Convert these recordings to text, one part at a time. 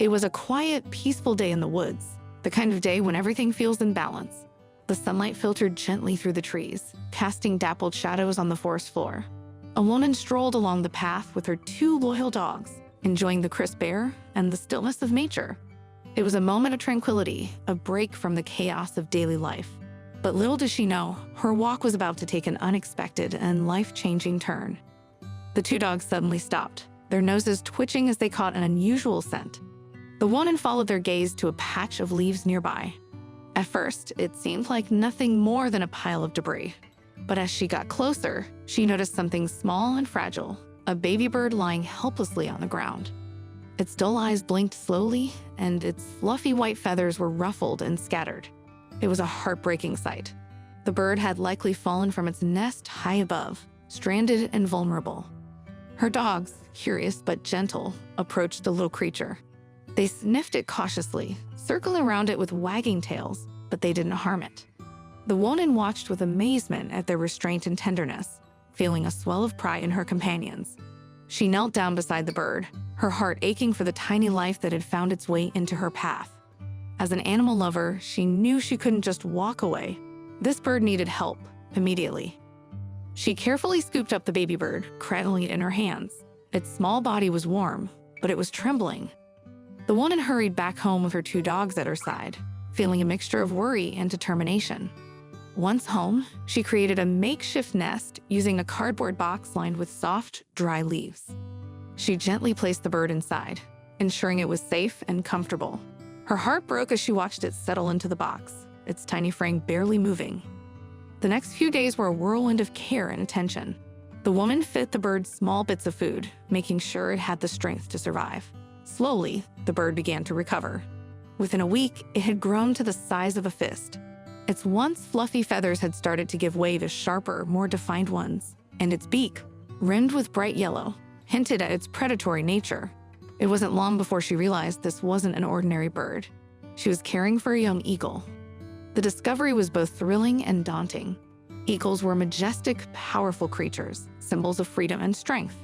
It was a quiet, peaceful day in the woods, the kind of day when everything feels in balance. The sunlight filtered gently through the trees, casting dappled shadows on the forest floor. A woman strolled along the path with her 2 loyal dogs, enjoying the crisp air and the stillness of nature. It was a moment of tranquility, a break from the chaos of daily life. But little did she know, her walk was about to take an unexpected and life-changing turn. The 2 dogs suddenly stopped, their noses twitching as they caught an unusual scent. The woman followed their gaze to a patch of leaves nearby. At first, it seemed like nothing more than a pile of debris. But as she got closer, she noticed something small and fragile, a baby bird lying helplessly on the ground. Its dull eyes blinked slowly, and its fluffy white feathers were ruffled and scattered. It was a heartbreaking sight. The bird had likely fallen from its nest high above, stranded and vulnerable. Her dogs, curious but gentle, approached the little creature. They sniffed it cautiously, circling around it with wagging tails, but they didn't harm it. The woman watched with amazement at their restraint and tenderness, feeling a swell of pride in her companions. She knelt down beside the bird, her heart aching for the tiny life that had found its way into her path. As an animal lover, she knew she couldn't just walk away. This bird needed help, immediately. She carefully scooped up the baby bird, cradling it in her hands. Its small body was warm, but it was trembling. The woman hurried back home with her 2 dogs at her side, feeling a mixture of worry and determination. Once home, she created a makeshift nest using a cardboard box lined with soft, dry leaves. She gently placed the bird inside, ensuring it was safe and comfortable. Her heart broke as she watched it settle into the box, its tiny frame barely moving. The next few days were a whirlwind of care and attention. The woman fed the bird small bits of food, making sure it had the strength to survive. Slowly, the bird began to recover. Within a week, it had grown to the size of a fist. Its once fluffy feathers had started to give way to sharper, more defined ones, and its beak, rimmed with bright yellow, hinted at its predatory nature. It wasn't long before she realized this wasn't an ordinary bird. She was caring for a young eagle. The discovery was both thrilling and daunting. Eagles were majestic, powerful creatures, symbols of freedom and strength.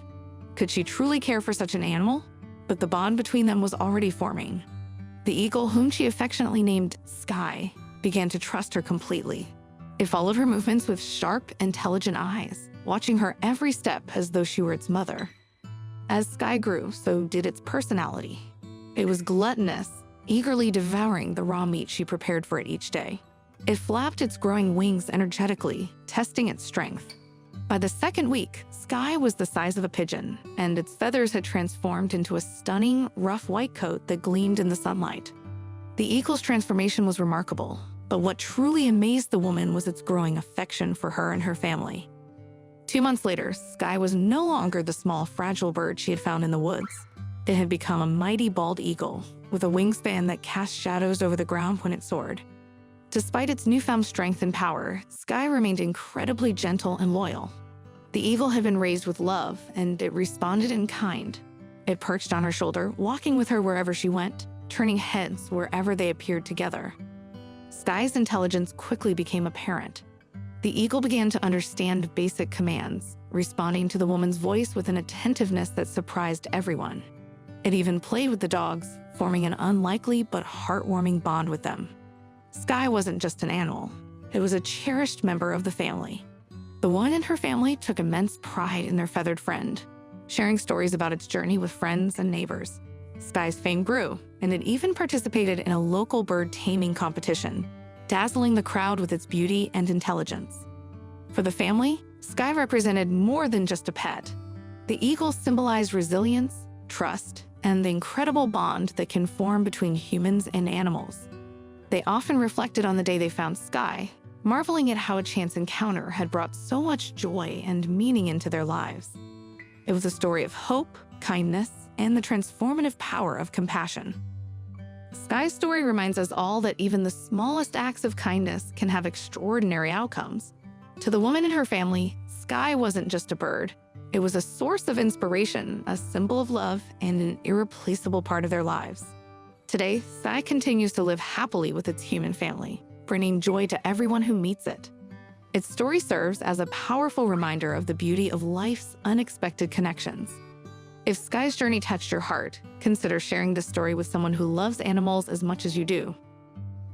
Could she truly care for such an animal? But the bond between them was already forming. The eagle, whom she affectionately named Sky, began to trust her completely. It followed her movements with sharp, intelligent eyes, watching her every step as though she were its mother. As Sky grew, so did its personality. It was gluttonous, eagerly devouring the raw meat she prepared for it each day. It flapped its growing wings energetically, testing its strength. By the 2nd week, Sky was the size of a pigeon, and its feathers had transformed into a stunning, rough white coat that gleamed in the sunlight. The eagle's transformation was remarkable, but what truly amazed the woman was its growing affection for her and her family. 2 months later, Sky was no longer the small, fragile bird she had found in the woods. It had become a mighty bald eagle, with a wingspan that cast shadows over the ground when it soared. Despite its newfound strength and power, Sky remained incredibly gentle and loyal. The eagle had been raised with love, and it responded in kind. It perched on her shoulder, walking with her wherever she went, turning heads wherever they appeared together. Sky's intelligence quickly became apparent. The eagle began to understand basic commands, responding to the woman's voice with an attentiveness that surprised everyone. It even played with the dogs, forming an unlikely but heartwarming bond with them. Sky wasn't just an animal. It was a cherished member of the family. The woman and her family took immense pride in their feathered friend, sharing stories about its journey with friends and neighbors. Sky's fame grew, and it even participated in a local bird taming competition, dazzling the crowd with its beauty and intelligence. For the family, Sky represented more than just a pet. The eagle symbolized resilience, trust, and the incredible bond that can form between humans and animals. They often reflected on the day they found Sky, marveling at how a chance encounter had brought so much joy and meaning into their lives. It was a story of hope, kindness, and the transformative power of compassion. Sky's story reminds us all that even the smallest acts of kindness can have extraordinary outcomes. To the woman and her family, Sky wasn't just a bird. It was a source of inspiration, a symbol of love, and an irreplaceable part of their lives. Today, Sky continues to live happily with its human family, bringing joy to everyone who meets it. Its story serves as a powerful reminder of the beauty of life's unexpected connections. If Sky's journey touched your heart, consider sharing this story with someone who loves animals as much as you do.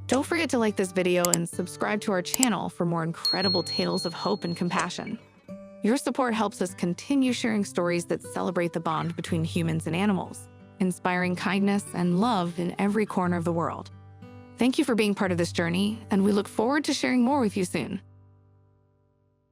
Don't forget to like this video and subscribe to our channel for more incredible tales of hope and compassion. Your support helps us continue sharing stories that celebrate the bond between humans and animals, inspiring kindness and love in every corner of the world. Thank you for being part of this journey, and we look forward to sharing more with you soon.